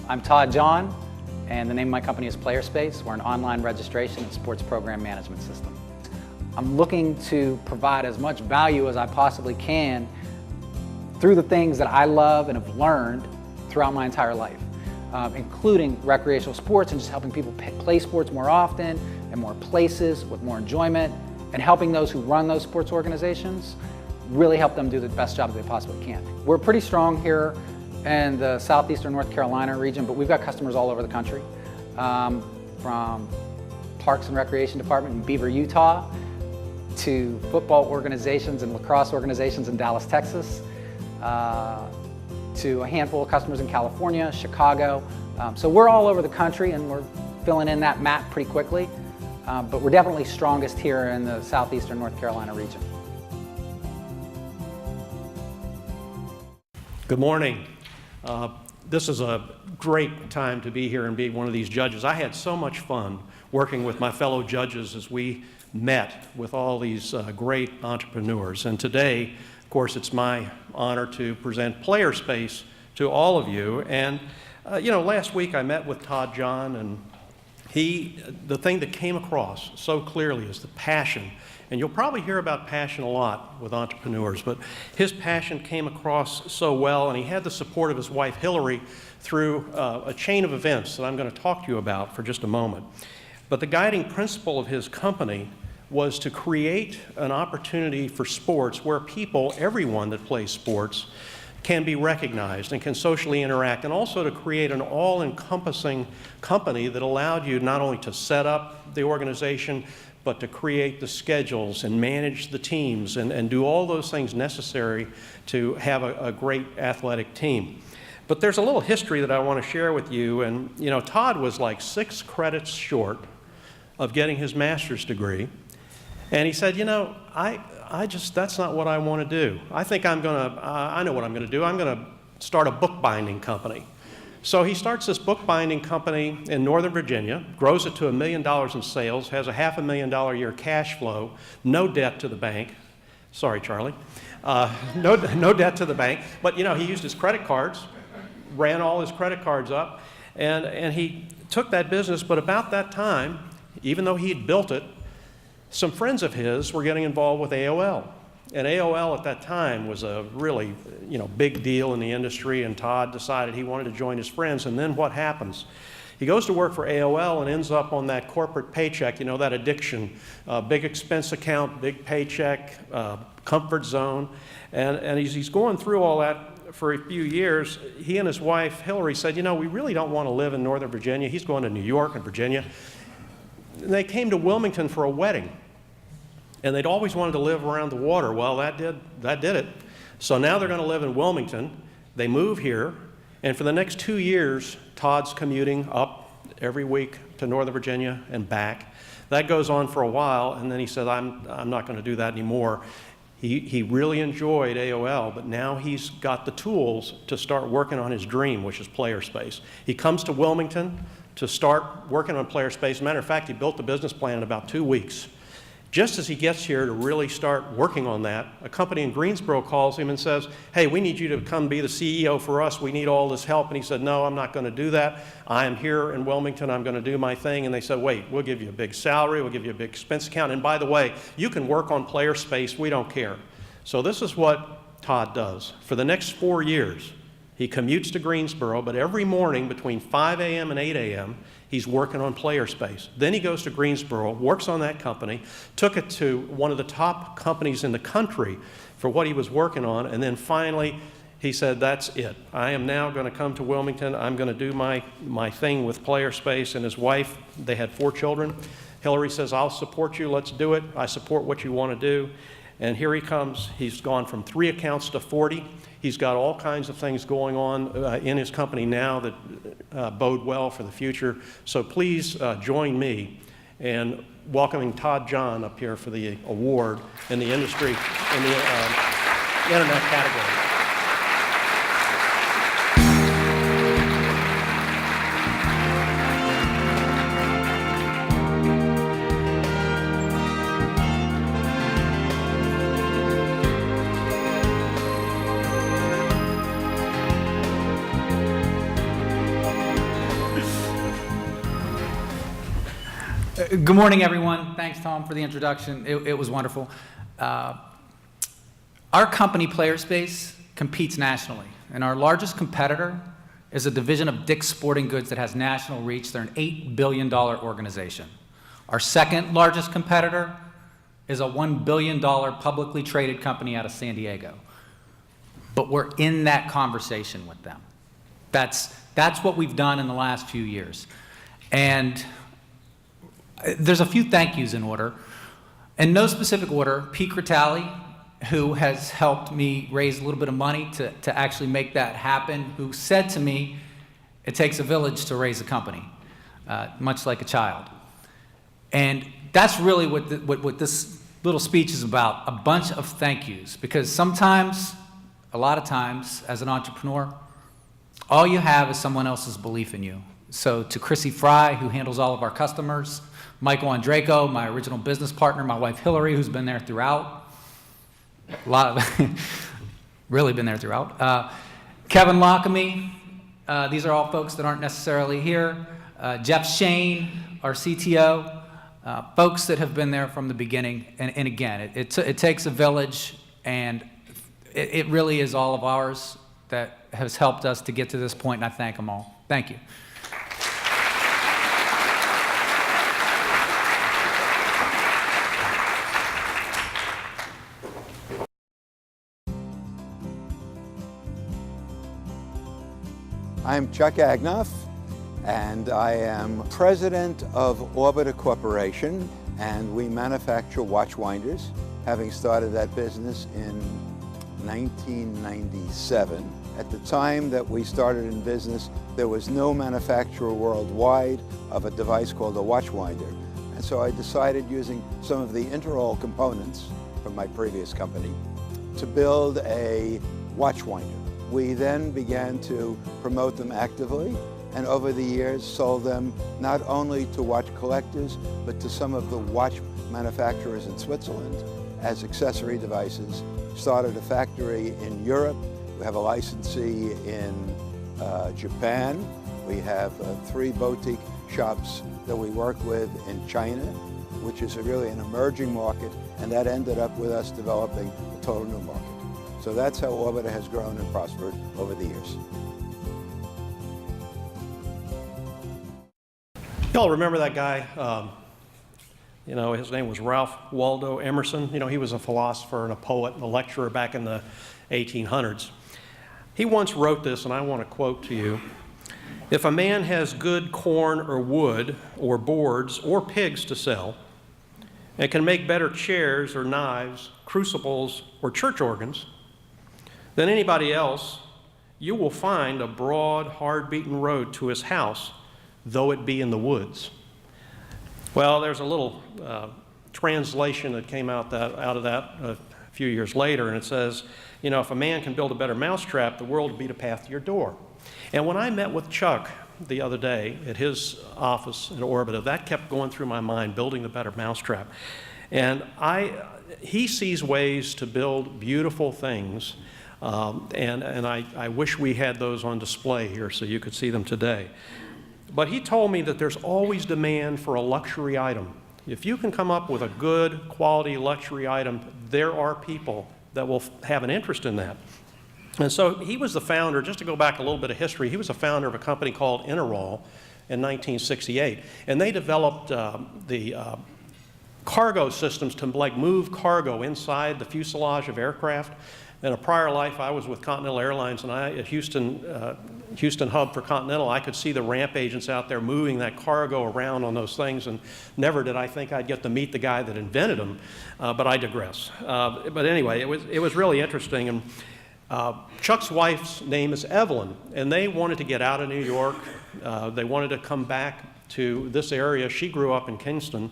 I'm Todd John, and the name of my company is PlayerSpace. We're an online registration and sports program management system. I'm looking to provide as much value as I possibly can through the things that I love and have learned throughout my entire life, including recreational sports and just helping people play sports more often and more places with more enjoyment, and helping those who run those sports organizations really help them do the best job that they possibly can. We're pretty strong here in the southeastern North Carolina region, but we've got customers all over the country, from Parks and Recreation Department in Beaver, Utah, to football organizations and lacrosse organizations in Dallas, Texas, to a handful of customers in California, Chicago. So we're all over the country, and we're filling in that map pretty quickly, but we're definitely strongest here in the southeastern North Carolina region. Good morning. This is a great time to be here and be one of these judges. I had so much fun working with my fellow judges as we met with all these great entrepreneurs. And today, of course, it's my honor to present PlayerSpace to all of you. And last week I met with Todd John, and the thing that came across so clearly is the passion. And you'll probably hear about passion a lot with entrepreneurs, but his passion came across so well, and he had the support of his wife, Hillary, through a chain of events that I'm going to talk to you about for just a moment. But the guiding principle of his company was to create an opportunity for sports where people, everyone that plays sports, can be recognized and can socially interact, and also to create an all-encompassing company that allowed you not only to set up the organization, but to create the schedules and manage the teams and do all those things necessary to have a great athletic team. But there's a little history that I want to share with you. And Todd was like 6 credits short of getting his master's degree. And he said, that's not what I want to do. I think I know what I'm going to do. I'm going to start a bookbinding company. So he starts this bookbinding company in Northern Virginia, grows it to $1 million in sales, has a $500,000 a year cash flow, no debt to the bank. Sorry, Charlie. No debt to the bank. But he used his credit cards, ran all his credit cards up, and he took that business. But about that time, even though he had built it, some friends of his were getting involved with AOL. And AOL at that time was a really, big deal in the industry, and Todd decided he wanted to join his friends. And then what happens? He goes to work for AOL and ends up on that corporate paycheck, that addiction, big expense account, big paycheck, comfort zone. And as he's going through all that for a few years, he and his wife, Hillary, said, we really don't want to live in Northern Virginia. He's going to New York and Virginia. And they came to Wilmington for a wedding. And they'd always wanted to live around the water. Well, that did it. So now they're going to live in Wilmington. They move here, and for the next 2 years, Todd's commuting up every week to Northern Virginia and back. That goes on for a while, and then he said, I'm not going to do that anymore. He really enjoyed AOL, but now he's got the tools to start working on his dream, which is PlayerSpace. He comes to Wilmington to start working on PlayerSpace. As a matter of fact, he built the business plan in about 2 weeks. Just as he gets here to really start working on that, a company in Greensboro calls him and says, hey, we need you to come be the CEO for us. We need all this help. And he said, no, I'm not going to do that. I am here in Wilmington. I'm going to do my thing. And they said, wait, we'll give you a big salary. We'll give you a big expense account. And by the way, you can work on PlayerSpace. We don't care. So this is what Todd does. For the next 4 years, he commutes to Greensboro, but every morning between 5 a.m. and 8 a.m., he's working on PlayerSpace. Then he goes to Greensboro, works on that company, took it to one of the top companies in the country for what he was working on, and then finally he said, that's it. I am now going to come to Wilmington. I'm going to do my thing with PlayerSpace. And his wife, they had 4 children. Hillary says, I'll support you. Let's do it. I support what you want to do. And here he comes. He's gone from 3 accounts to 40. He's got all kinds of things going on in his company now that bode well for the future. So please join me in welcoming Todd John up here for the award in the industry, in the internet category. Good morning, everyone. Thanks, Tom, for the introduction. It was wonderful. Our company, PlayerSpace, competes nationally, and our largest competitor is a division of Dick's Sporting Goods that has national reach. They're an $8 billion organization. Our second largest competitor is a $1 billion publicly traded company out of San Diego. But we're in that conversation with them. That's what we've done in the last few years. And there's a few thank yous in order. In no specific order, Pete Critali, who has helped me raise a little bit of money to actually make that happen, who said to me, it takes a village to raise a company, much like a child. And that's really what this little speech is about, a bunch of thank yous. Because sometimes, a lot of times, as an entrepreneur, all you have is someone else's belief in you. So to Chrissy Fry, who handles all of our customers, Michael Andreyko, my original business partner, my wife Hillary, who's been there throughout, a lot of, really been there throughout. Kevin Lockamy, these are all folks that aren't necessarily here. Jeff Shane, our CTO, folks that have been there from the beginning. And again, it takes a village, and it really is all of ours that has helped us to get to this point, and I thank them all. Thank you. I'm Chuck Agnoff, and I am president of Orbiter Corporation, and we manufacture watch winders, having started that business in 1997. At the time that we started in business, there was no manufacturer worldwide of a device called a watch winder. And so I decided, using some of the Interroll components from my previous company, to build a watch winder. We then began to promote them actively, and over the years sold them not only to watch collectors, but to some of the watch manufacturers in Switzerland as accessory devices. Started a factory in Europe. We have a licensee in Japan. We have 3 boutique shops that we work with in China, which is really an emerging market, and that ended up with us developing a total new market. So that's how Orbiter has grown and prospered over the years. Y'all remember that guy? You know, his name was Ralph Waldo Emerson. You know, he was a philosopher and a poet and a lecturer back in the 1800s. He once wrote this, and I want to quote to you. If a man has good corn or wood or boards or pigs to sell, and can make better chairs or knives, crucibles or church organs than anybody else, you will find a broad, hard-beaten road to his house, though it be in the woods. Well, there's a little translation that came out of that a few years later, and it says, you know, if a man can build a better mousetrap, the world will beat a path to your door. And when I met with Chuck the other day at his office in Orbiter, that kept going through my mind, building the better mousetrap. And he sees ways to build beautiful things, and I wish we had those on display here so you could see them today. But he told me that there's always demand for a luxury item. If you can come up with a good quality luxury item, there are people that will have an interest in that. And so he was the founder, just to go back a little bit of history, he was the founder of a company called Interroll in 1968. And they developed the cargo systems to move cargo inside the fuselage of aircraft. In a prior life, I was with Continental Airlines, and at Houston hub for Continental, I could see the ramp agents out there moving that cargo around on those things, and never did I think I'd get to meet the guy that invented them, but I digress. But anyway, it was really interesting. And Chuck's wife's name is Evelyn, and they wanted to get out of New York. They wanted to come back to this area. She grew up in Kingston.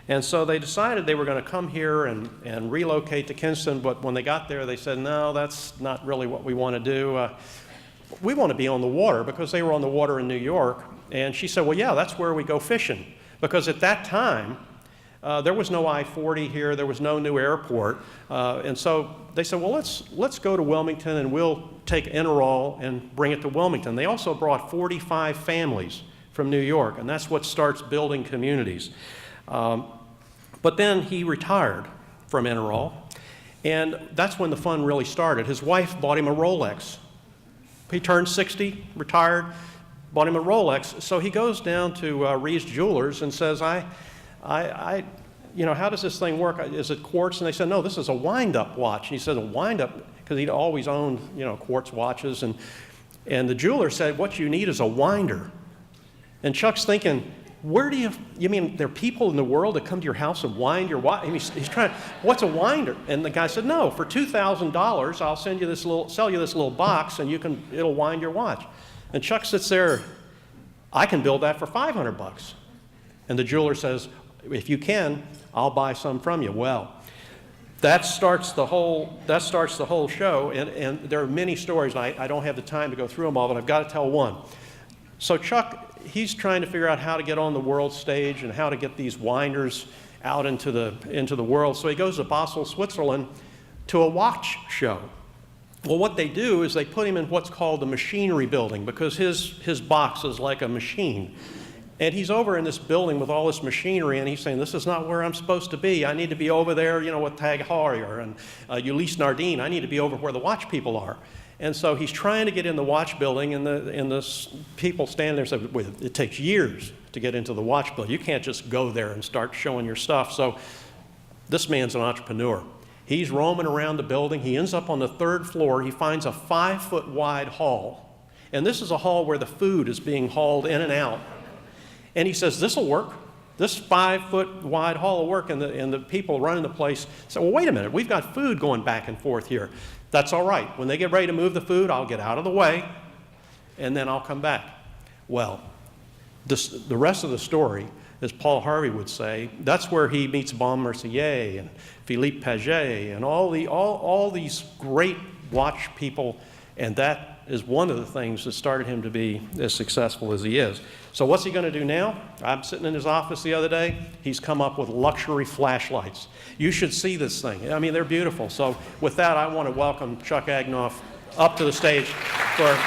And so they decided they were going to come here and relocate to Kinston, but when they got there, they said, no, that's not really what we want to do. We want to be on the water, because they were on the water in New York. And she said, well, yeah, that's where we go fishing. Because at that time, there was no I-40 here, there was no new airport. And so they said, well, let's go to Wilmington, and we'll take Interroll and bring it to Wilmington. They also brought 45 families from New York, and that's what starts building communities. But then he retired from Enterol, and that's when the fun really started. His wife bought him a Rolex. He turned 60, retired, bought him a Rolex. So he goes down to Reed's Jewelers and says, you know, how does this thing work? Is it quartz? And they said, no, this is a wind-up watch. And he said, a wind-up, because he'd always owned, you know, quartz watches. And the jeweler said, what you need is a winder. And Chuck's thinking, where do you mean there are people in the world that come to your house and wind your watch? And he's trying, what's a winder? And the guy said, no, for $2,000, I'll sell you this little box, and it'll wind your watch. And Chuck sits there, I can build that for $500. And the jeweler says, if you can, I'll buy some from you. Well, that starts the whole show, and there are many stories, and I don't have the time to go through them all, but I've got to tell one. So Chuck, he's trying to figure out how to get on the world stage and how to get these winders out into the world. So he goes to Basel, Switzerland, to a watch show. Well, what they do is they put him in what's called the machinery building, because his box is like a machine. And he's over in this building with all this machinery, and he's saying, this is not where I'm supposed to be. I need to be over there, you know, with Tag Heuer and Ulysse Nardin. I need to be over where the watch people are. And so he's trying to get in the watch building, and the people stand there and say, well, it takes years to get into the watch building. You can't just go there and start showing your stuff. So this man's an entrepreneur. He's roaming around the building. He ends up on the 3rd floor. He finds a 5-foot wide hall. And this is a hall where the food is being hauled in and out. And he says, this will work. This 5-foot wide hall will work. And the people running the place say, well, wait a minute. We've got food going back and forth here. That's all right. When they get ready to move the food, I'll get out of the way, and then I'll come back. Well, the rest of the story, as Paul Harvey would say, that's where he meets Bon Mercier and Philippe Paget and all these great watch people, and that is one of the things that started him to be as successful as he is. So what's he going to do now? I'm sitting in his office the other day. He's come up with luxury flashlights. You should see this thing. I mean, they're beautiful. So with that, I want to welcome Chuck Agnoff up to the stage for a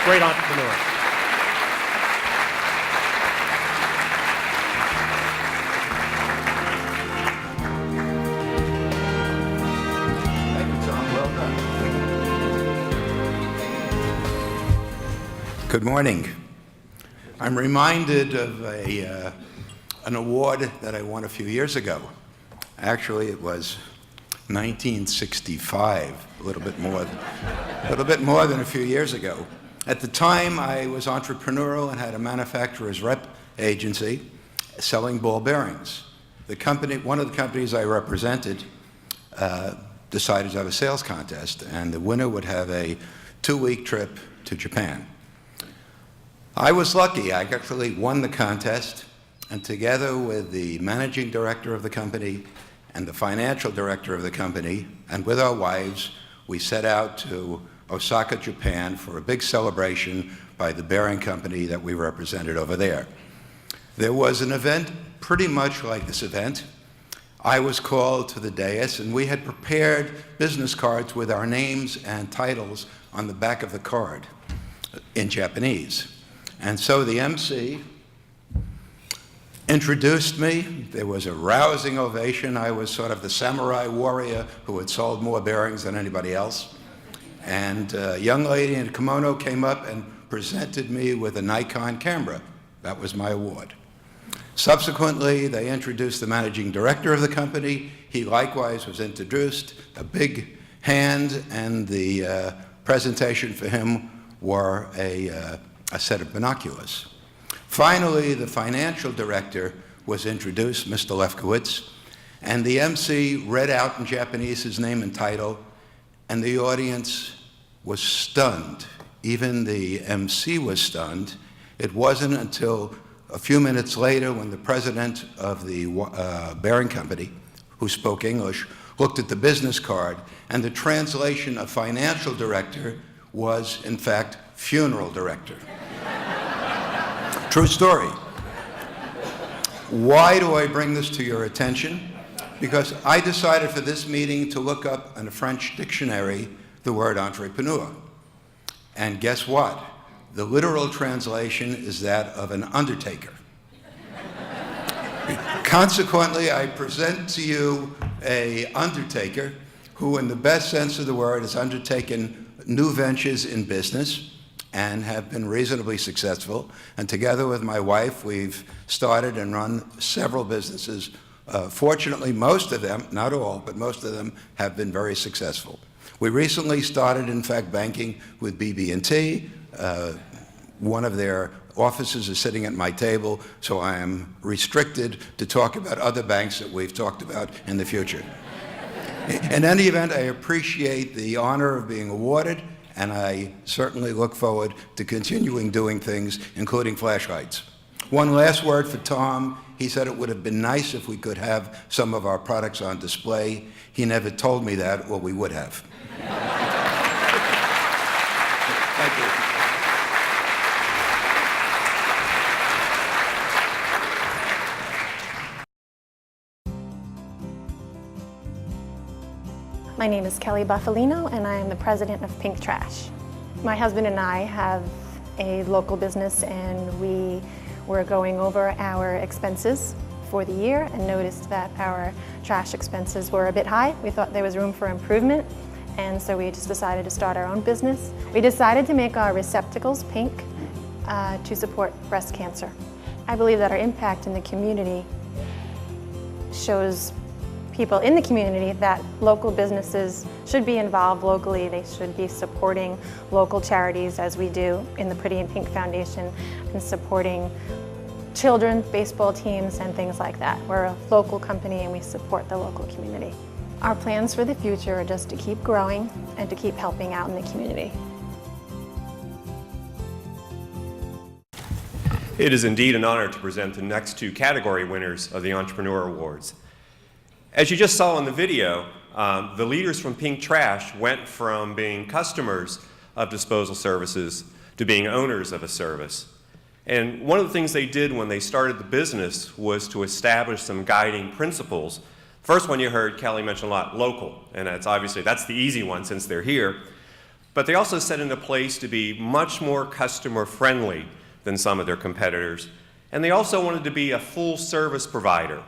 great entrepreneur. Thank you, Tom. Well done. Good morning. I'm reminded of an award that I won a few years ago. Actually, it was 1965, a little bit more than a few years ago. At the time, I was entrepreneurial and had a manufacturer's rep agency selling ball bearings. One of the companies I represented decided to have a sales contest, and the winner would have a 2-week trip to Japan. I was lucky. I actually won the contest, and together with the managing director of the company and the financial director of the company, and with our wives, we set out to Osaka, Japan for a big celebration by the bearing company that we represented over there. There was an event pretty much like this event. I was called to the dais, and we had prepared business cards with our names and titles on the back of the card in Japanese. And so the MC introduced me. There was a rousing ovation. I was sort of the samurai warrior who had sold more bearings than anybody else. And a young lady in a kimono came up and presented me with a Nikon camera. That was my award. Subsequently, they introduced the managing director of the company. He likewise was introduced, a big hand, and the presentation for him were a set of binoculars. Finally, the financial director was introduced, Mr. Lefkowitz, and the MC read out in Japanese his name and title, and the audience was stunned. Even the MC was stunned. It wasn't until a few minutes later when the president of the bearing company, who spoke English, looked at the business card, and the translation of financial director was, in fact, funeral director. True story. Why do I bring this to your attention? Because I decided for this meeting to look up in a French dictionary the word entrepreneur. And guess what? The literal translation is that of an undertaker. Consequently, I present to you an undertaker who, in the best sense of the word, has undertaken new ventures in business and have been reasonably successful. And together with my wife, we've started and run several businesses. Fortunately, most of them, not all, but most of them have been very successful. We recently started, in fact, banking with BB&T. One of their offices is sitting at my table, so I am restricted to talk about other banks that we've talked about in the future. In any event, I appreciate the honor of being awarded, and I certainly look forward to continuing doing things, including flashlights. One last word for Tom. He said it would have been nice if we could have some of our products on display. He never told me that, or we would have. Thank you. My name is Kelly Buffalino, and I am the president of Pink Trash. My husband and I have a local business, and we were going over our expenses for the year and noticed that our trash expenses were a bit high. We thought there was room for improvement, and so we just decided to start our own business. We decided to make our receptacles pink to support breast cancer. I believe that our impact in the community shows people in the community that local businesses should be involved locally. They should be supporting local charities, as we do in the Pretty in Pink Foundation, and supporting children, baseball teams, and things like that. We're a local company and we support the local community. Our plans for the future are just to keep growing and to keep helping out in the community. It is indeed an honor to present the next two category winners of the Entrepreneur Awards. As you just saw in the video, the leaders from Pink Trash went from being customers of disposal services to being owners of a service. And one of the things they did when they started the business was to establish some guiding principles. First one you heard Kelly mention a lot, local, and that's the easy one since they're here. But they also set into place to be much more customer friendly than some of their competitors. And they also wanted to be a full service provider.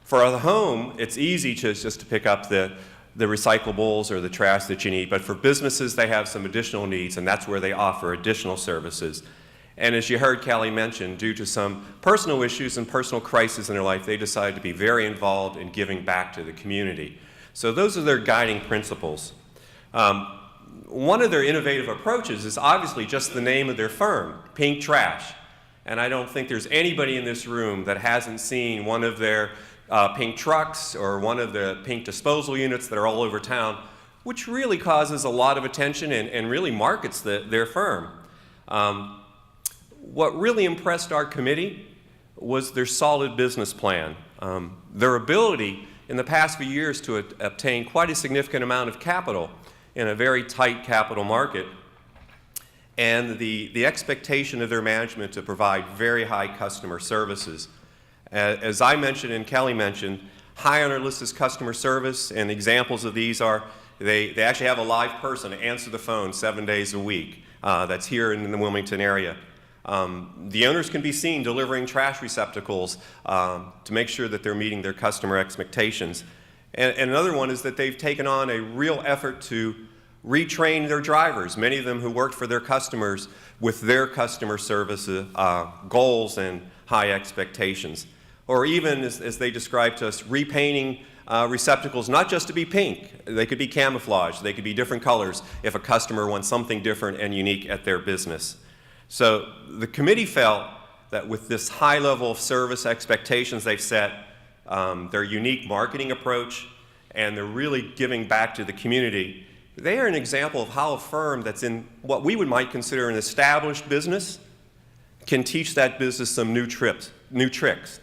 For a home, it's easy just to pick up the recyclables or the trash that you need, but for businesses, they have some additional needs, and that's where they offer additional services. And as you heard Kelly mention, due to some personal issues and personal crises in their life, they decided to be very involved in giving back to the community. So those are their guiding principles. One of their innovative approaches is obviously just the name of their firm, Pink Trash. And I don't think there's anybody in this room that hasn't seen one of their pink trucks or one of the pink disposal units that are all over town, which really causes a lot of attention and really markets their firm. What really impressed our committee was their solid business plan. Their ability in the past few years to obtain quite a significant amount of capital in a very tight capital market, and the expectation of their management to provide very high customer services. As I mentioned and Kelly mentioned, high on our list is customer service, and examples of these are they actually have a live person to answer the phone 7 days a week that's here in the Wilmington area. The owners can be seen delivering trash receptacles to make sure that they're meeting their customer expectations. And another one is that they've taken on a real effort to retrain their drivers, many of them who worked for their customers with their customer service goals and high expectations. Or even, as they described to us, repainting receptacles, not just to be pink. They could be camouflaged. They could be different colors if a customer wants something different and unique at their business. So the committee felt that with this high level of service expectations they've set, their unique marketing approach, and they're really giving back to the community, they are an example of how a firm that's in what we might consider an established business can teach that business some new tricks,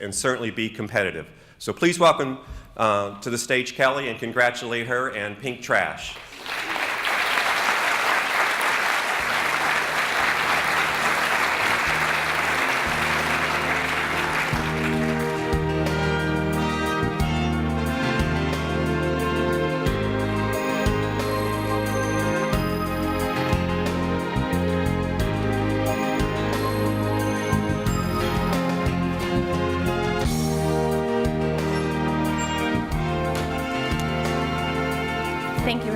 and certainly be competitive. So please welcome to the stage Kelly and congratulate her and Pink Trash.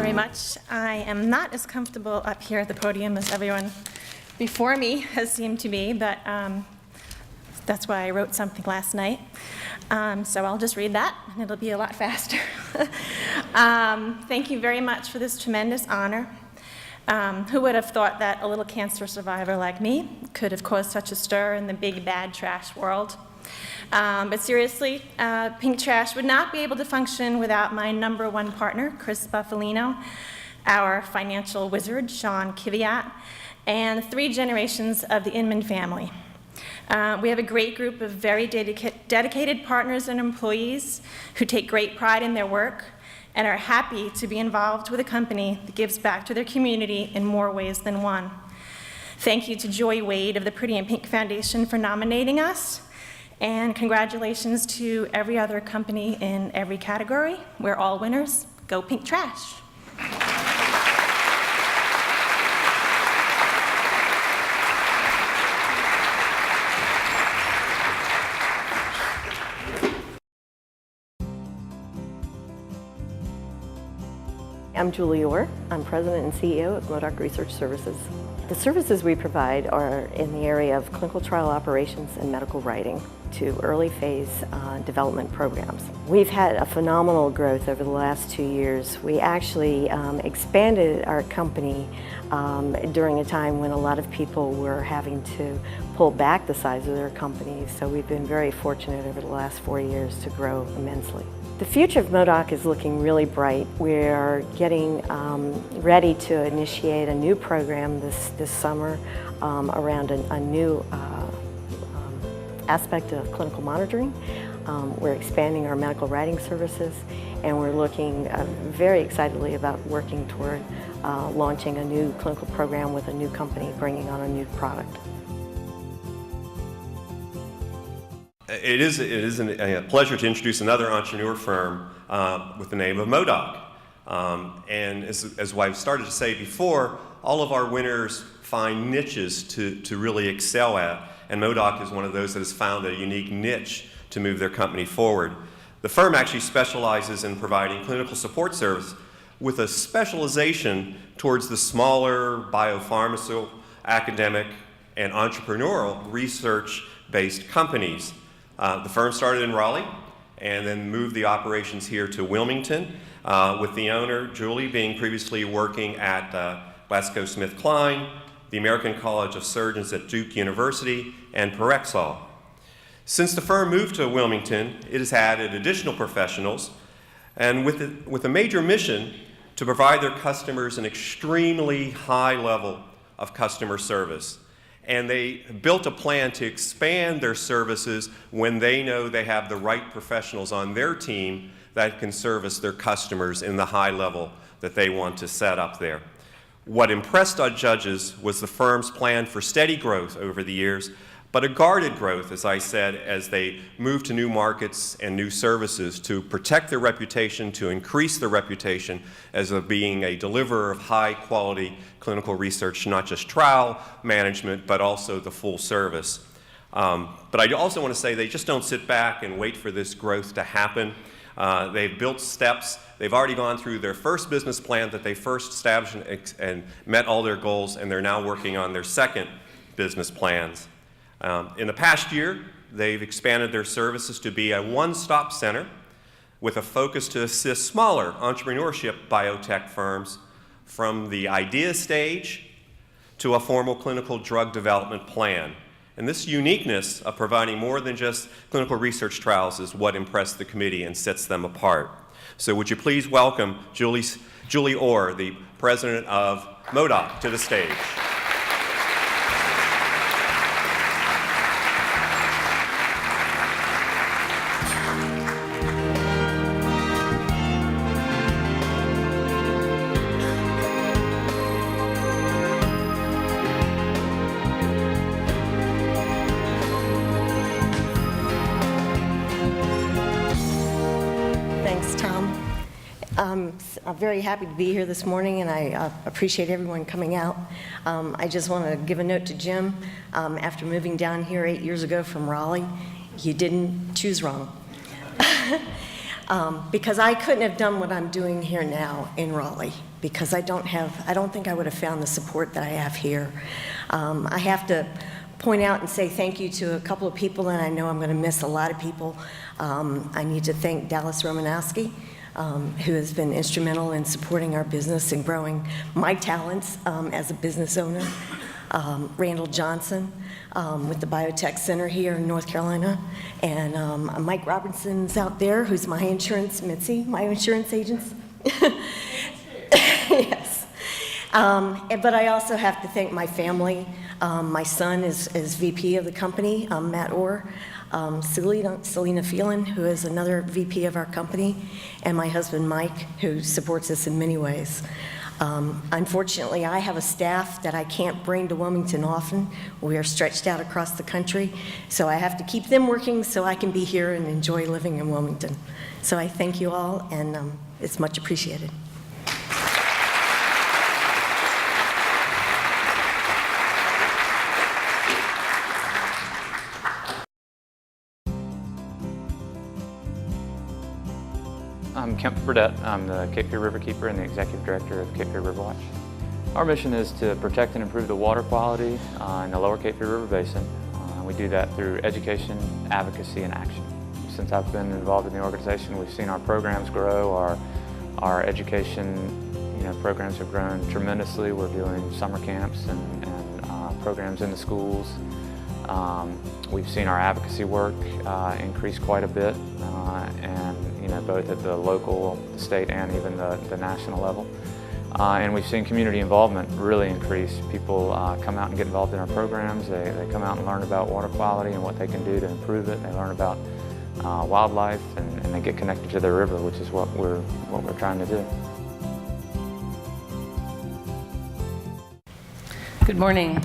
very much. I am not as comfortable up here at the podium as everyone before me has seemed to be, but that's why I wrote something last night. So I'll just read that, and it'll be a lot faster. Thank you very much for this tremendous honor. Who would have thought that a little cancer survivor like me could have caused such a stir in the big, bad trash world? But seriously, Pink Trash would not be able to function without my #1 partner, Chris Buffalino, our financial wizard, Sean Kiviat, and 3 generations of the Inman family. We have a great group of very dedicated partners and employees who take great pride in their work and are happy to be involved with a company that gives back to their community in more ways than one. Thank you to Joy Wade of the Pretty in Pink Foundation for nominating us, and congratulations to every other company in every category. We're all winners. Go Pink Trash. I'm Julie Orr. I'm President and CEO of Modoc Research Services. The services we provide are in the area of clinical trial operations and medical writing to early phase development programs. We've had a phenomenal growth over the last 2 years. We actually expanded our company during a time when a lot of people were having to pull back the size of their companies, so we've been very fortunate over the last 4 years to grow immensely. The future of Modoc is looking really bright. We're getting ready to initiate a new program this summer around a new aspect of clinical monitoring. We're expanding our medical writing services, and we're looking very excitedly about working toward launching a new clinical program with a new company bringing on a new product. It is a pleasure to introduce another entrepreneur firm with the name of Modoc. And as I've started to say before, all of our winners find niches to really excel at, and Modoc is one of those that has found a unique niche to move their company forward. The firm actually specializes in providing clinical support service with a specialization towards the smaller biopharmaceutical, academic, and entrepreneurial research-based companies. The firm started in Raleigh and then moved the operations here to Wilmington, with the owner, Julie, being previously working at GlaxoSmithKline, the American College of Surgeons at Duke University, and Parexel. Since the firm moved to Wilmington, it has added additional professionals, and with a major mission to provide their customers an extremely high level of customer service. And they built a plan to expand their services when they know they have the right professionals on their team that can service their customers in the high level that they want to set up there. What impressed our judges was the firm's plan for steady growth over the years, but a guarded growth, as I said, as they moved to new markets and new services to protect their reputation, to increase their reputation as being a deliverer of high-quality clinical research, not just trial management, but also the full service. But I also want to say they just don't sit back and wait for this growth to happen. They've built steps. They've already gone through their first business plan that they first established and met all their goals, and they're now working on their second business plans. In the past year, they've expanded their services to be a one-stop center with a focus to assist smaller entrepreneurship biotech firms from the idea stage to a formal clinical drug development plan. And this uniqueness of providing more than just clinical research trials is what impressed the committee and sets them apart. So would you please welcome Julie Orr, the president of Modoc, to the stage. Thanks, Tom. I'm very happy to be here this morning, and I appreciate everyone coming out. I just want to give a note to Jim. After moving down here 8 years ago from Raleigh, you didn't choose wrong. because I couldn't have done what I'm doing here now in Raleigh, because I don't think I would have found the support that I have here. I have to point out and say thank you to a couple of people, and I know I'm going to miss a lot of people. I need to thank Dallas Romanowski, who has been instrumental in supporting our business and growing my talents as a business owner. Randall Johnson with the Biotech Center here in North Carolina, and Mike Robertson's out there, who's my insurance, Mitzi, my insurance agents. Yes. But I also have to thank my family. My son is VP of the company, Matt Orr. Selena Phelan, who is another VP of our company, and my husband Mike, who supports us in many ways. Unfortunately, I have a staff that I can't bring to Wilmington often. We are stretched out across the country, so I have to keep them working so I can be here and enjoy living in Wilmington. So I thank you all, and it's much appreciated. I'm Kemp Burdett. I'm the Cape Fear River Keeper and the Executive Director of Cape Fear River Watch. Our mission is to protect and improve the water quality in the lower Cape Fear River Basin. We do that through education, advocacy, and action. Since I've been involved in the organization, we've seen our programs grow. Our education programs have grown tremendously. We're doing summer camps and programs in the schools. We've seen our advocacy work increase quite a bit, and both at the local, the state, and even the national level. And we've seen community involvement really increase. People come out and get involved in our programs. They come out and learn about water quality and what they can do to improve it. They learn about wildlife, and they get connected to their river, which is what we're trying to do. Good morning.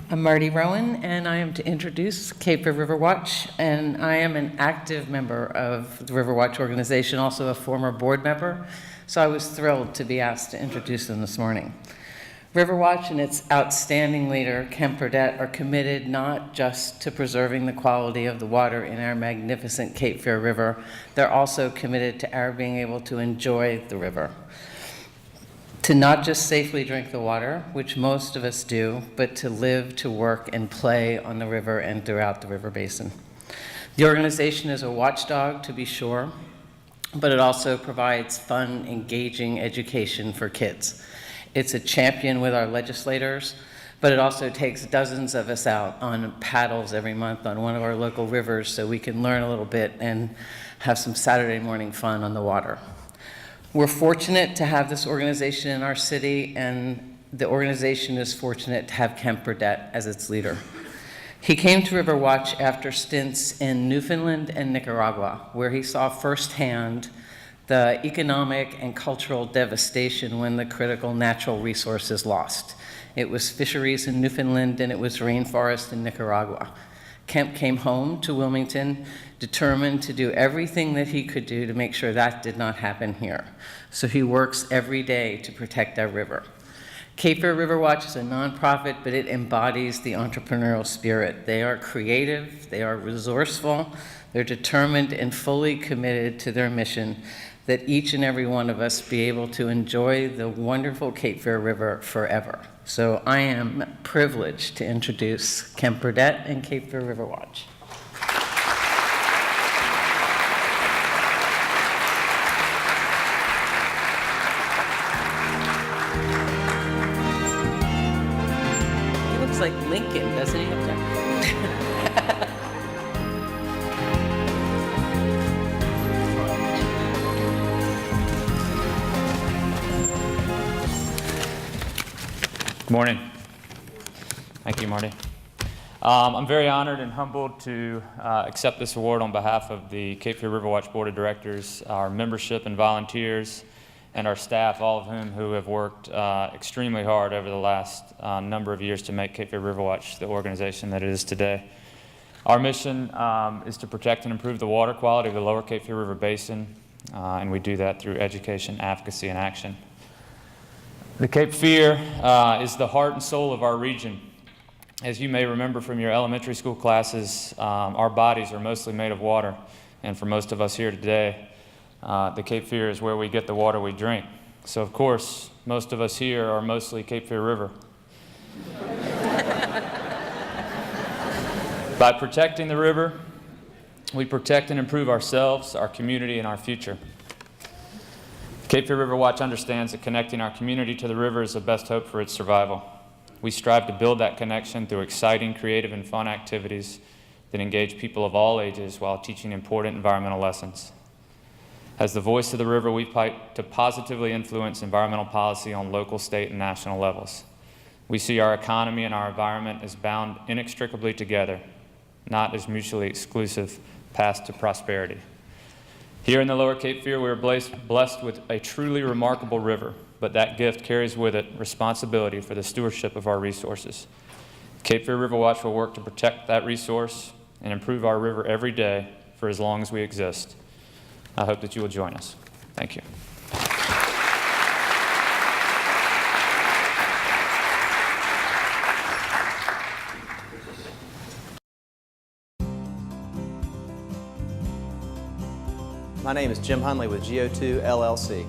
I'm Marty Rowan, and I am to introduce Cape Fear River Watch, and I am an active member of the River Watch organization, also a former board member, so I was thrilled to be asked to introduce them this morning. River Watch and its outstanding leader, Kemp Burdett, are committed not just to preserving the quality of the water in our magnificent Cape Fear River, they're also committed to our being able to enjoy the river. To not just safely drink the water, which most of us do, but to live, to work, and play on the river and throughout the river basin. The organization is a watchdog, to be sure, but it also provides fun, engaging education for kids. It's a champion with our legislators, but it also takes dozens of us out on paddles every month on one of our local rivers so we can learn a little bit and have some Saturday morning fun on the water. We're fortunate to have this organization in our city, and the organization is fortunate to have Kemp Burdett as its leader. He came to River Watch after stints in Newfoundland and Nicaragua, where he saw firsthand the economic and cultural devastation when the critical natural resource is lost. It was fisheries in Newfoundland and it was rainforest in Nicaragua. Kemp came home to Wilmington, determined to do everything that he could do to make sure that did not happen here. So he works every day to protect our river. Cape Fear River Watch is a nonprofit, but it embodies the entrepreneurial spirit. They are creative, they are resourceful, they're determined and fully committed to their mission that each and every one of us be able to enjoy the wonderful Cape Fear River forever. So I am privileged to introduce Kemp Burdett and Cape Fear River Watch. He looks like Lincoln, doesn't he, up there? Good morning. Thank you, Marty. I'm very honored and humbled to accept this award on behalf of the Cape Fear River Watch Board of Directors, our membership and volunteers, and our staff, all of whom have worked extremely hard over the last number of years to make Cape Fear River Watch the organization that it is today. Our mission is to protect and improve the water quality of the lower Cape Fear River Basin, and we do that through education, advocacy, and action. The Cape Fear is the heart and soul of our region. As you may remember from your elementary school classes, our bodies are mostly made of water, and for most of us here today, The Cape Fear is where we get the water we drink. So of course, most of us here are mostly Cape Fear River. By protecting the river, we protect and improve ourselves, our community, and our future. Cape Fear River Watch understands that connecting our community to the river is the best hope for its survival. We strive to build that connection through exciting, creative, and fun activities that engage people of all ages while teaching important environmental lessons. As the voice of the river, we fight to positively influence environmental policy on local, state, and national levels. We see our economy and our environment as bound inextricably together, not as mutually exclusive paths to prosperity. Here in the Lower Cape Fear, we are blessed with a truly remarkable river, but that gift carries with it responsibility for the stewardship of our resources. Cape Fear River Watch will work to protect that resource and improve our river every day for as long as we exist. I hope that you will join us. Thank you. My name is Jim Hunley with GO2 LLC.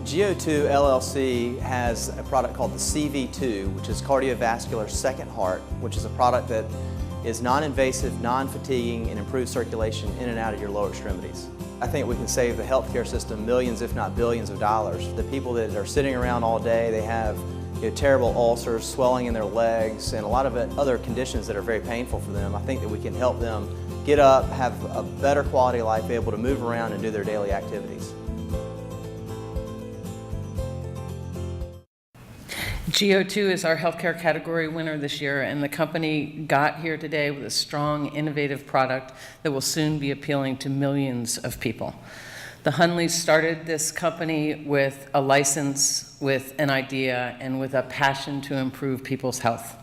GO2 LLC has a product called the CV2, which is cardiovascular second heart, which is a product that is non-invasive, non-fatiguing, and improves circulation in and out of your lower extremities. I think we can save the healthcare system millions, if not billions of dollars. The people that are sitting around all day, they have terrible ulcers, swelling in their legs, and a lot of other conditions that are very painful for them. I think that we can help them get up, have a better quality of life, be able to move around and do their daily activities. GO2 is our healthcare category winner this year, and the company got here today with a strong, innovative product that will soon be appealing to millions of people. The Hunleys started this company with a license, with an idea, and with a passion to improve people's health.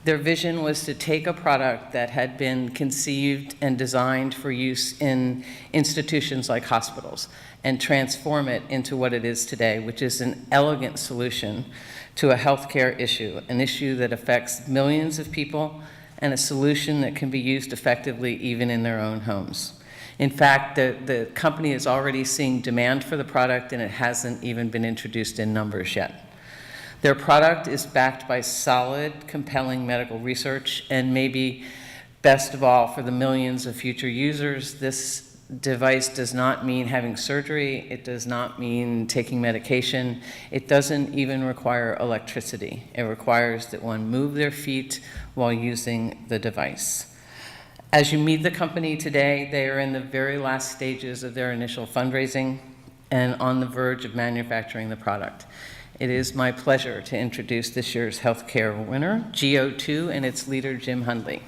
Their vision was to take a product that had been conceived and designed for use in institutions like hospitals and transform it into what it is today, which is an elegant solution to a healthcare issue, an issue that affects millions of people, and a solution that can be used effectively even in their own homes. In fact, the company is already seeing demand for the product, and it hasn't even been introduced in numbers yet. Their product is backed by solid, compelling medical research, and maybe best of all for the millions of future users, this device does not mean having surgery, it does not mean taking medication, it doesn't even require electricity. It requires that one move their feet while using the device. As you meet the company today, they are in the very last stages of their initial fundraising and on the verge of manufacturing the product. It is my pleasure to introduce this year's healthcare winner, GO2, and its leader, Jim Hunley.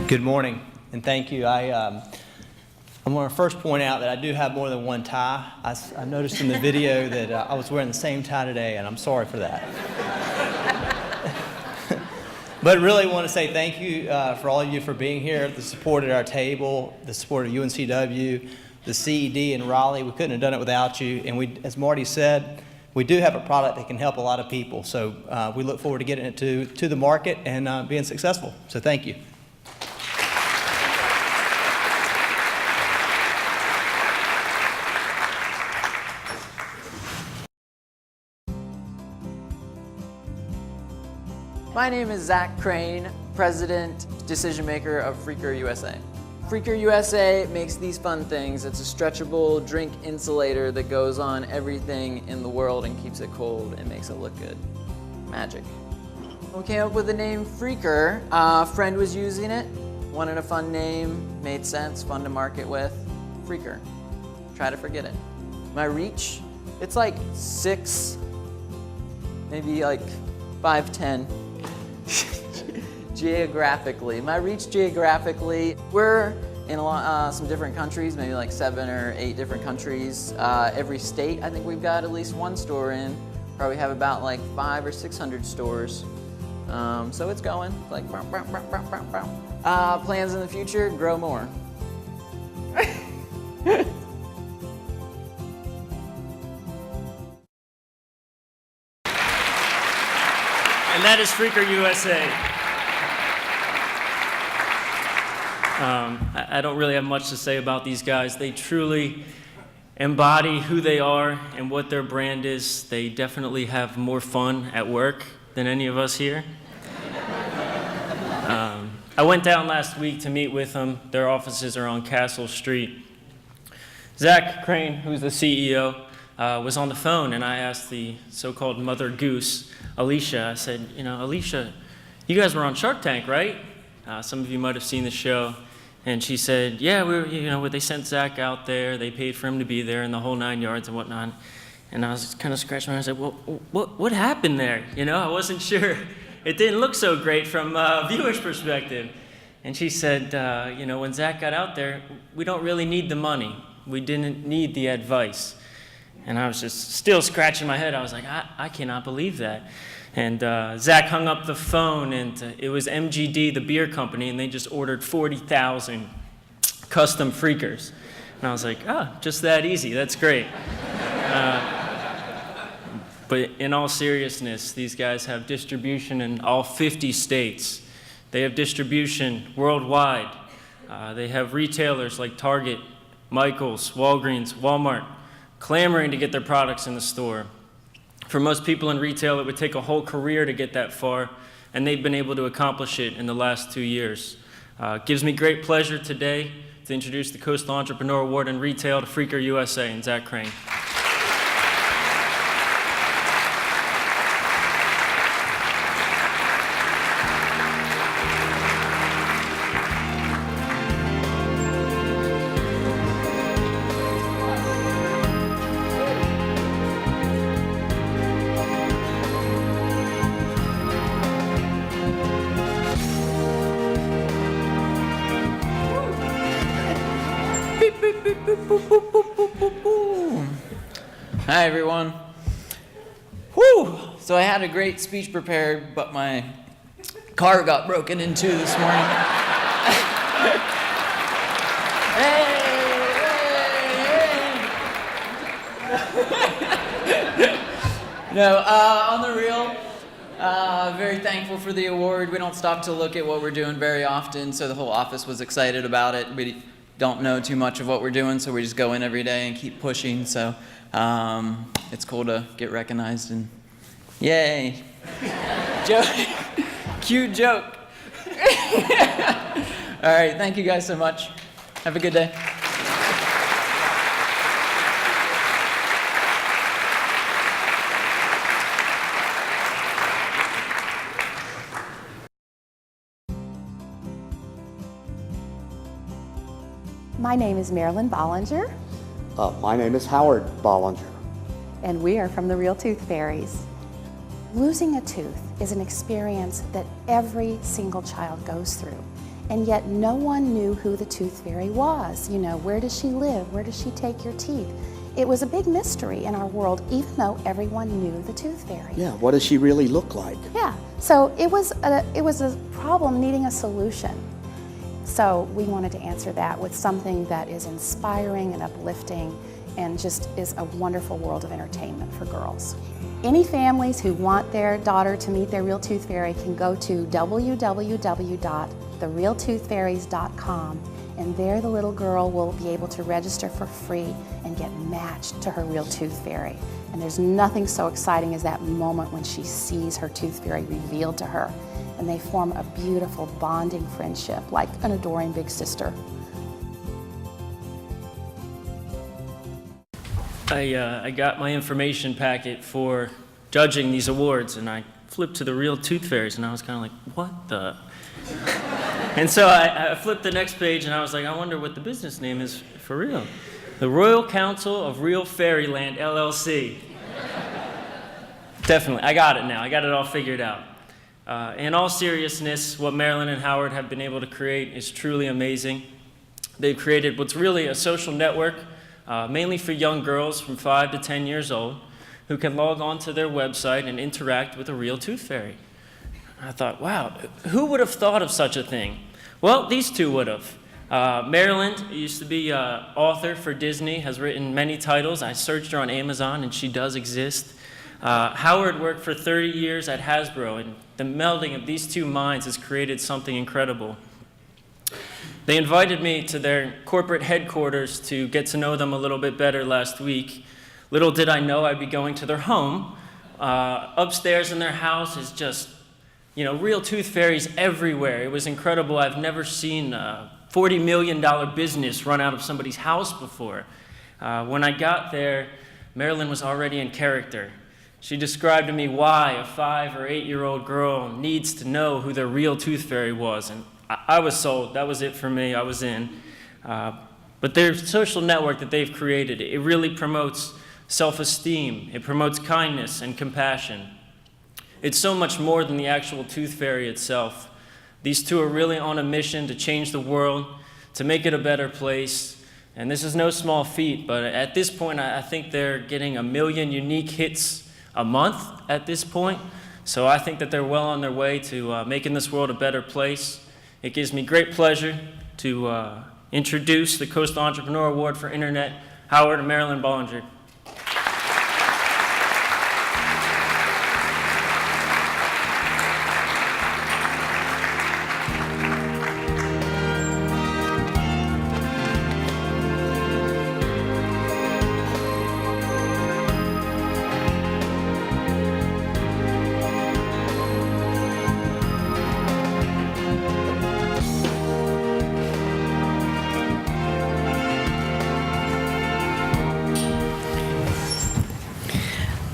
Good morning, and thank you. I want to first point out that I do have more than one tie. I noticed in the video that I was wearing the same tie today, and I'm sorry for that. But really want to say thank you for all of you for being here, the support at our table, the support of UNCW, the CED in Raleigh. We couldn't have done it without you, and we, as Marty said, we do have a product that can help a lot of people. So we look forward to getting it to the market and being successful. So thank you. My name is Zach Crane, President, Decision Maker of Freaker USA. Freaker USA makes these fun things. It's a stretchable drink insulator that goes on everything in the world and keeps it cold and makes it look good. Magic. We came up with the name Freaker. A friend was using it, wanted a fun name, made sense, fun to market with. Freaker. Try to forget it. My reach, it's like 6, maybe like 5'10". Geographically. My reach geographically, we're in some different countries, maybe like 7 or 8 different countries. Every state, I think we've got at least one store in. Probably have about like 500 or 600 stores So it's going like plans in the future, grow more. And that is Freaker USA. I don't really have much to say about these guys. They truly embody who they are and what their brand is. They definitely have more fun at work than any of us here. I went down last week to meet with them. Their offices are on Castle Street. Zach Crane, who's the CEO, was on the phone, and I asked the so-called mother goose, Alicia. I said, Alicia, you guys were on Shark Tank, right? Some of you might have seen the show. And she said, yeah, they sent Zach out there. They paid for him to be there and the whole 9 yards and whatnot. And I was kind of scratching my head. I said, well, what happened there? I wasn't sure. It didn't look so great from a viewer's perspective. And she said, when Zach got out there, we don't really need the money. We didn't need the advice. And I was just still scratching my head. I was like, I cannot believe that. And Zach hung up the phone, and it was MGD, the beer company, and they just ordered 40,000 custom Freakers. And I was like, just that easy. That's great. But in all seriousness, these guys have distribution in all 50 states. They have distribution worldwide. They have retailers like Target, Michaels, Walgreens, Walmart, clamoring to get their products in the store. For most people in retail, it would take a whole career to get that far, and they've been able to accomplish it in the last 2 years. It gives me great pleasure today to introduce the Coastal Entrepreneur Award in Retail to Freaker USA and Zach Crane. Hi, everyone. Whew! So I had a great speech prepared, but my car got broken into this morning. No, on the real, very thankful for the award. We don't stop to look at what we're doing very often, so the whole office was excited about it. We don't know too much of what we're doing, so we just go in every day and keep pushing. So it's cool to get recognized, and yay. Joke. Cute joke. All right, thank you guys so much. Have a good day. My name is Marilyn Bollinger. My name is Howard Bollinger. And we are from the Real Tooth Fairies. Losing a tooth is an experience that every single child goes through. And yet no one knew who the Tooth Fairy was. Where does she live? Where does she take your teeth? It was a big mystery in our world, even though everyone knew the Tooth Fairy. Yeah, what does she really look like? Yeah, so it was a problem needing a solution. So we wanted to answer that with something that is inspiring and uplifting and just is a wonderful world of entertainment for girls. Any families who want their daughter to meet their Real Tooth Fairy can go to www.therealtoothfairies.com, and there the little girl will be able to register for free and get matched to her Real Tooth Fairy. And there's nothing so exciting as that moment when she sees her Tooth Fairy revealed to her, and they form a beautiful bonding friendship like an adoring big sister. I got my information packet for judging these awards, and I flipped to the Real Tooth Fairies, and I was kind of like, what the? And so I flipped the next page, and I was like, I wonder what the business name is for real. The Royal Council of Real Fairyland, LLC. Definitely, I got it now. I got it all figured out. In all seriousness, what Marilyn and Howard have been able to create is truly amazing. They've created what's really a social network, mainly for young girls from 5 to 10 years old, who can log on to their website and interact with a Real Tooth Fairy. I thought, wow, who would have thought of such a thing? Well, these two would have. Maryland used to be an author for Disney, has written many titles. I searched her on Amazon, and she does exist. Howard worked for 30 years at Hasbro, and the melding of these two minds has created something incredible. They invited me to their corporate headquarters to get to know them a little bit better last week. Little did I know I'd be going to their home. Upstairs in their house is just, you know, real tooth fairies everywhere. It was incredible. I've never seen a $40 million business run out of somebody's house before. When I got there, Marilyn was already in character. She described to me why a 5 or 8-year-old girl needs to know who their real tooth fairy was, and I was sold. That was it for me. I was in. But their social network that they've created, it really promotes self-esteem. It promotes kindness and compassion. It's so much more than the actual tooth fairy itself. These two are really on a mission to change the world, to make it a better place. And this is no small feat, but at this point, I think they're getting 1 million unique hits a month at this point. So I think that they're well on their way to making this world a better place. It gives me great pleasure to introduce the Coastal Entrepreneur Award for Internet, Howard and Marilyn Bollinger.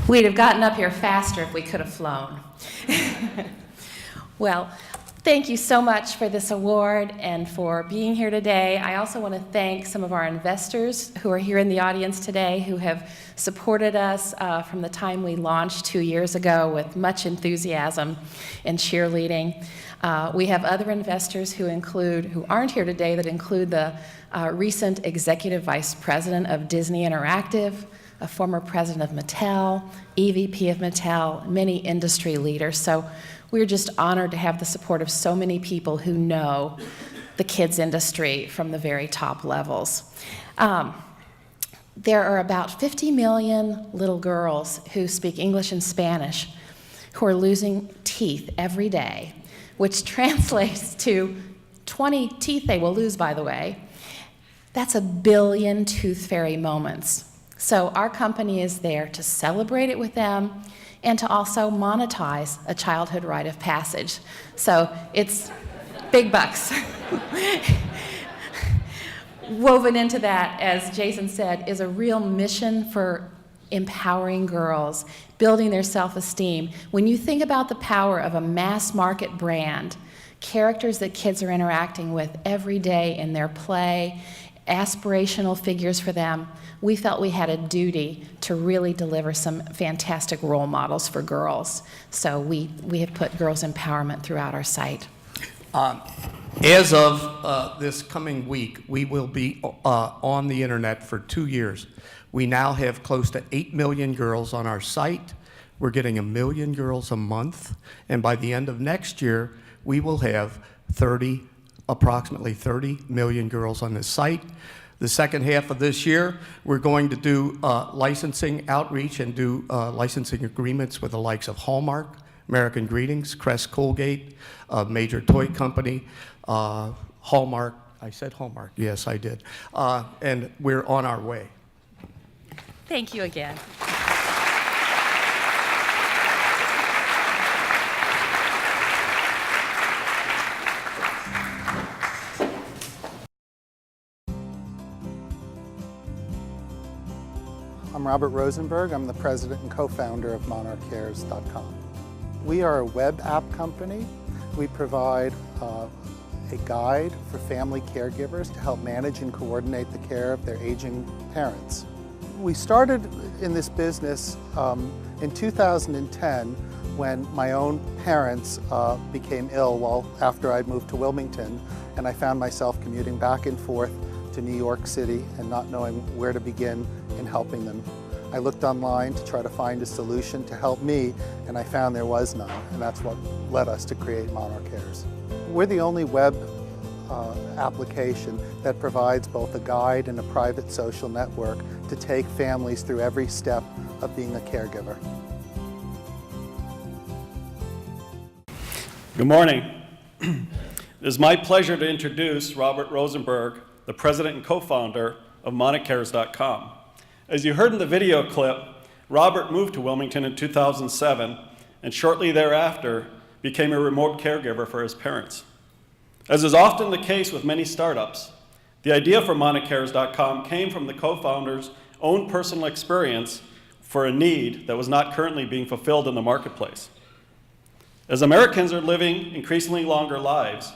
We'd have gotten up here faster if we could have flown. Well, thank you so much for this award and for being here today. I also want to thank some of our investors who are here in the audience today who have supported us from the time we launched 2 years ago with much enthusiasm and cheerleading. We have other investors who aren't here today that include the recent Executive Vice President of Disney Interactive, a former president of Mattel, EVP of Mattel, many industry leaders. So we're just honored to have the support of so many people who know the kids industry from the very top levels. There are about 50 million little girls who speak English and Spanish who are losing teeth every day, which translates to 20 teeth they will lose, by the way. That's 1 billion tooth fairy moments. So our company is there to celebrate it with them and to also monetize a childhood rite of passage. So it's big bucks. Woven into that, as Jason said, is a real mission for empowering girls, building their self-esteem. When you think about the power of a mass market brand, characters that kids are interacting with every day in their play, aspirational figures for them, we felt we had a duty to really deliver some fantastic role models for girls. So we have put girls' empowerment throughout our site. As of this coming week, we will be on the internet for 2 years. We now have close to 8 million girls on our site. We're getting 1 million girls a month. And by the end of next year, we will have approximately 30 million girls on this site. The second half of this year, we're going to do licensing outreach and do licensing agreements with the likes of Hallmark, American Greetings, Crest Colgate, a major toy company, Hallmark. I said Hallmark. Yes, I did. And we're on our way. Thank you again. I'm Robert Rosenberg. I'm the president and co-founder of monarchcares.com. We are a web app company. We provide a guide for family caregivers to help manage and coordinate the care of their aging parents. We started in this business in 2010 when my own parents became ill after I'd moved to Wilmington, and I found myself commuting back and forth to New York City and not knowing where to begin in helping them. I looked online to try to find a solution to help me, and I found there was none, and that's what led us to create Monarch Cares. We're the only web application that provides both a guide and a private social network to take families through every step of being a caregiver. Good morning. It is my pleasure to introduce Robert Rosenberg, the president and co-founder of MonarchCares.com. As you heard in the video clip, Robert moved to Wilmington in 2007 and shortly thereafter became a remote caregiver for his parents. As is often the case with many startups, the idea for MonarchCares.com came from the co-founder's own personal experience for a need that was not currently being fulfilled in the marketplace. As Americans are living increasingly longer lives,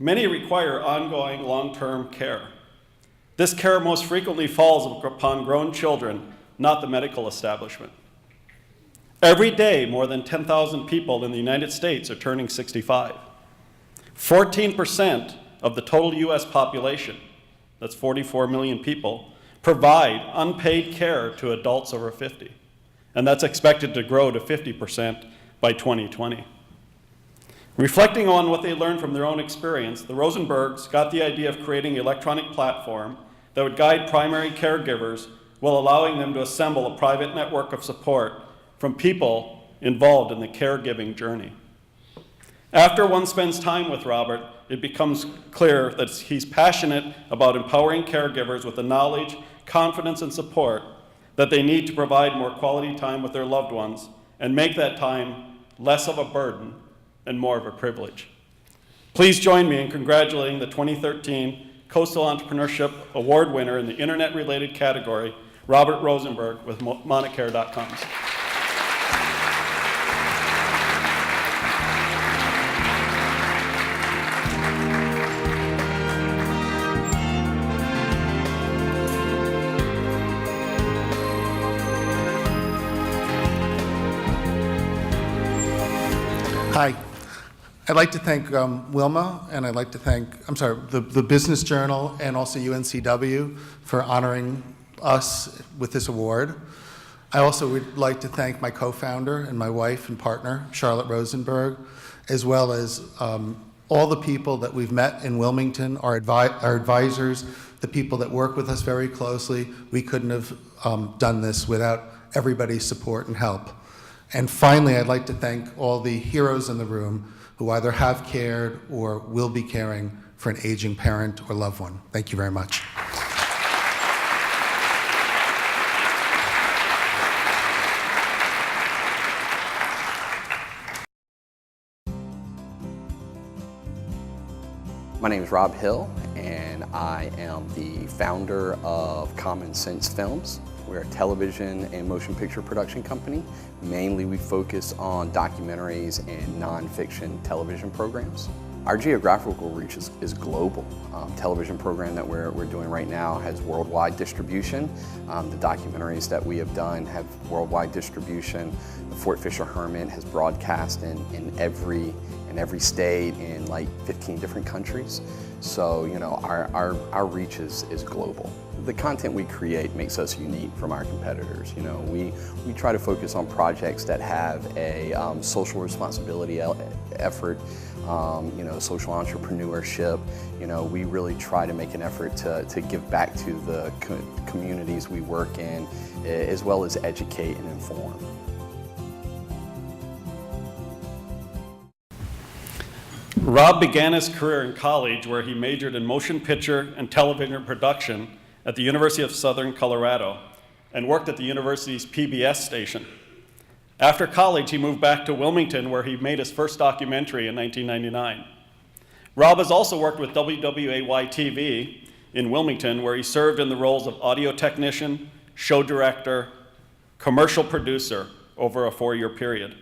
many require ongoing long-term care. This care most frequently falls upon grown children, not the medical establishment. Every day, more than 10,000 people in the United States are turning 65. 14% of the total US population, that's 44 million people, provide unpaid care to adults over 50. And that's expected to grow to 50% by 2020. Reflecting on what they learned from their own experience, the Rosenbergs got the idea of creating an electronic platform that would guide primary caregivers while allowing them to assemble a private network of support from people involved in the caregiving journey. After one spends time with Robert, it becomes clear that he's passionate about empowering caregivers with the knowledge, confidence, and support that they need to provide more quality time with their loved ones and make that time less of a burden and more of a privilege. Please join me in congratulating the 2013 Coastal Entrepreneurship Award winner in the internet-related category, Robert Rosenberg with MonarchCare.com. Hi. I'd like to thank Wilma, and I'd like to thank, the Business Journal and also UNCW for honoring us with this award. I also would like to thank my co-founder and my wife and partner, Charlotte Rosenberg, as well as all the people that we've met in Wilmington, our advisors, the people that work with us very closely. We couldn't have done this without everybody's support and help. And finally, I'd like to thank all the heroes in the room who either have cared or will be caring for an aging parent or loved one. Thank you very much. My name is Rob Hill, and I am the founder of Common Sense Films. We're a television and motion picture production company. Mainly we focus on documentaries and nonfiction television programs. Our geographical reach is global. Television program that we're doing right now has worldwide distribution. The documentaries that we have done have worldwide distribution. The Fort Fisher Hermit has broadcast in every state in like 15 different countries. So, you know, our reach is global. The content we create makes us unique from our competitors. You know, we try to focus on projects that have a social responsibility effort, you know, social entrepreneurship. You know, we really try to make an effort to give back to the communities we work in, as well as educate and inform. Rob began his career in college where he majored in motion picture and television production at the University of Southern Colorado and worked at the university's PBS station. After college, he moved back to Wilmington where he made his first documentary in 1999. Rob has also worked with WWAY-TV in Wilmington where he served in the roles of audio technician, show director, commercial producer over a 4-year period,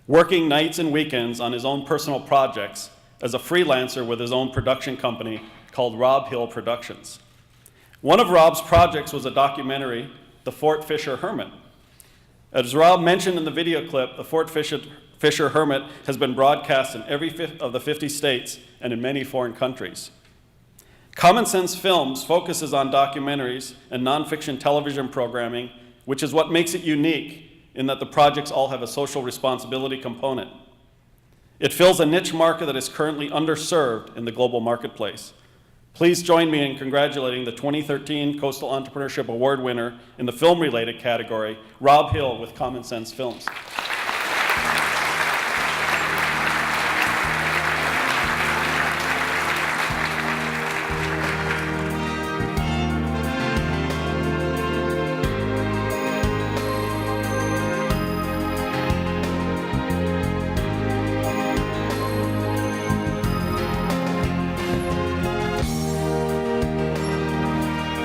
working nights and weekends on his own personal projects as a freelancer with his own production company called Rob Hill Productions. One of Rob's projects was a documentary, The Fort Fisher Hermit. As Rob mentioned in the video clip, the Fort Fisher Hermit has been broadcast in every of the 50 states and in many foreign countries. Common Sense Films focuses on documentaries and nonfiction television programming which is what makes it unique in that the projects all have a social responsibility component. It fills a niche market that is currently underserved in the global marketplace. Please join me in congratulating the 2013 Coastal Entrepreneurship Award winner in the film-related category, Rob Hill with Common Sense Films.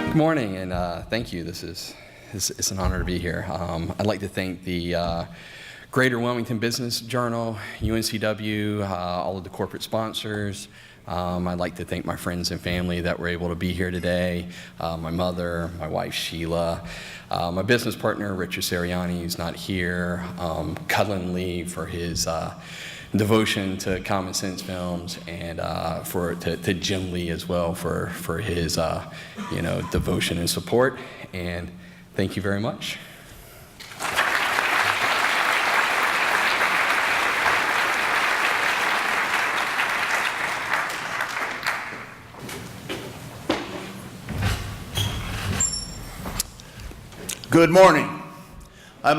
Good morning, and thank you. It's an honor to be here. I'd like to thank the Greater Wilmington Business Journal, UNCW, all of the corporate sponsors. I'd like to thank my friends and family that were able to be here today, my mother, my wife Sheila, my business partner Richard Seriani, who's not here, Cullen Lee for his devotion to Common Sense Films, and to Jim Lee as well for his devotion and support. And thank you very much. Good morning. I'm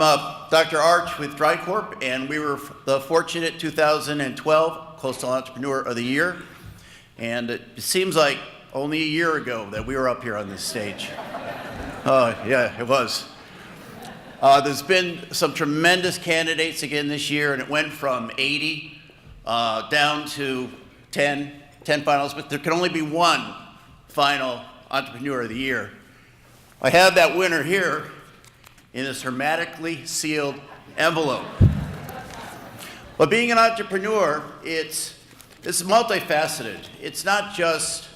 Dr. Arch with DryCorp, and we were the fortunate 2012 Coastal Entrepreneur of the Year. And it seems like only a year ago that we were up here on this stage. Yeah, it was. There's been some tremendous candidates again this year, and it went from 80 down to 10 finalists, but there can only be one final Entrepreneur of the Year. I have that winner here in this hermetically sealed envelope. But being an entrepreneur, it's multifaceted. It's not just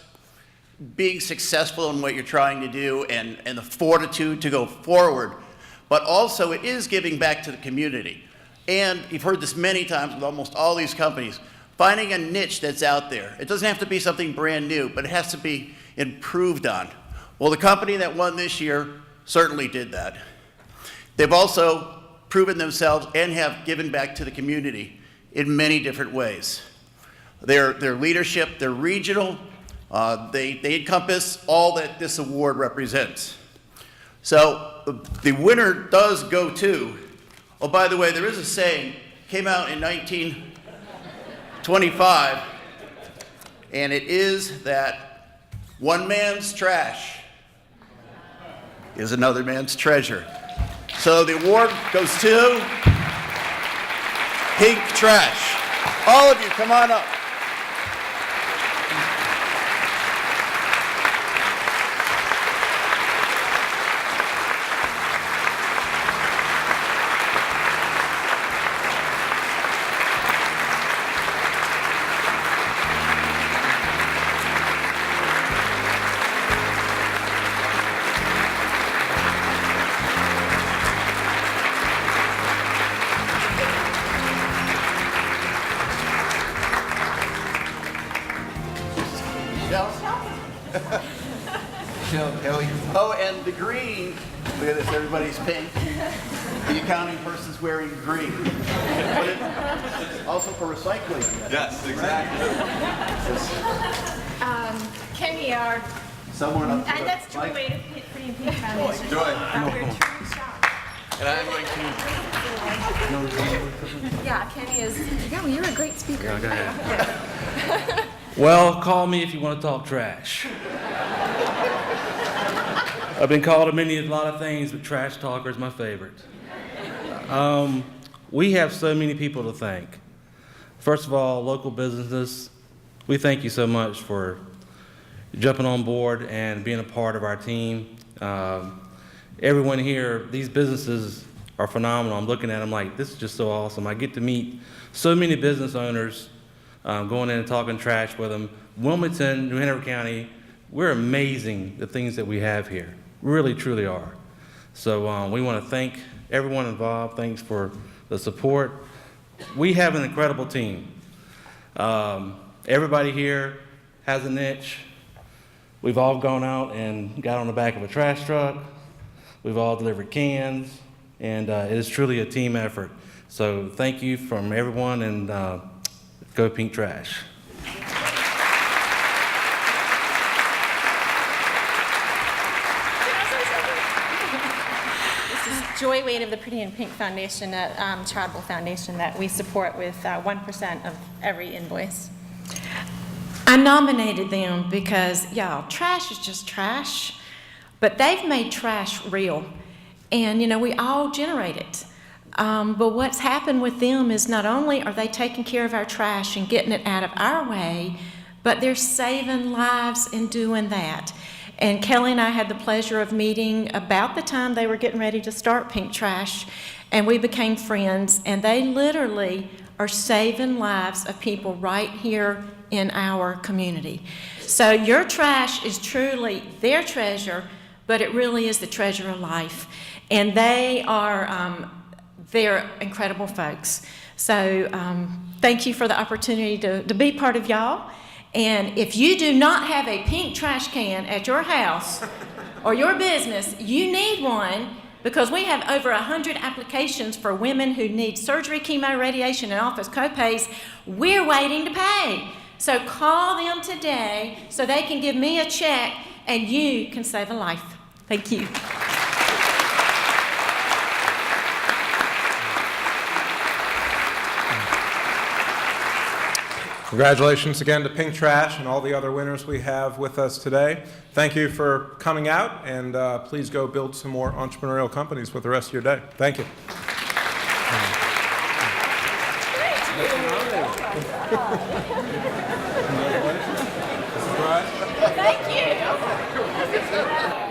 being successful in what you're trying to do and the fortitude to go forward, but also it is giving back to the community. And you've heard this many times with almost all these companies, finding a niche that's out there. It doesn't have to be something brand new, but it has to be improved on. Well, the company that won this year certainly did that. They've also proven themselves and have given back to the community in many different ways. Their leadership, they're regional, they encompass all that this award represents. So the winner does go to, oh, by the way, there is a saying, came out in 1925, and it is that one man's trash is another man's treasure. So the award goes to Pink Trash. All of you, come on up. Oh, and the green, look at this, everybody's pink. The accounting person's wearing green. But also for recycling. Yes, exactly. Kenny, our... Someone up And that's Joy Wade of Pretty Pink Foundation. Joy. And I'm going to... Yeah, Kenny is... Yeah, well, you're a great speaker. Yeah, go ahead. Well, call me if you want to talk trash. I've been called a lot of things, but trash talker is my favorite. We have so many people to thank. First of all, local businesses, we thank you so much for jumping on board and being a part of our team. Everyone here, these businesses are phenomenal. I'm looking at them like, this is just so awesome. I get to meet so many business owners, going in and talking trash with them. Wilmington, New Hanover County, we're amazing, the things that we have here. Really, truly are. So we want to thank everyone involved. Thanks for the support. We have an incredible team. Everybody here has a niche. We've all gone out and got on the back of a trash truck. We've all delivered cans, and it is truly a team effort. So thank you from everyone, and go Pink Trash. Joy Wade of the Pretty in Pink Foundation, a charitable foundation that we support with 1% of every invoice. I nominated them because, y'all, trash is just trash, but they've made trash real. And, you know, we all generate it. But what's happened with them is not only are they taking care of our trash and getting it out of our way, but they're saving lives in doing that. And Kelly and I had the pleasure of meeting about the time they were getting ready to start Pink Trash, and we became friends, and they literally are saving lives of people right here in our community. So your trash is truly their treasure, but it really is the treasure of life. And they are, they're incredible folks. So thank you for the opportunity to be part of y'all. And if you do not have a pink trash can at your house or your business, you need one, because we have over 100 applications for women who need surgery, chemo, radiation, and office copays. We're waiting to pay. So call them today so they can give me a check and you can save a life. Thank you. Congratulations again to Pink Trash and all the other winners we have with us today. Thank you for coming out, and please go build some more entrepreneurial companies with the rest of your day. Thank you. Thank you.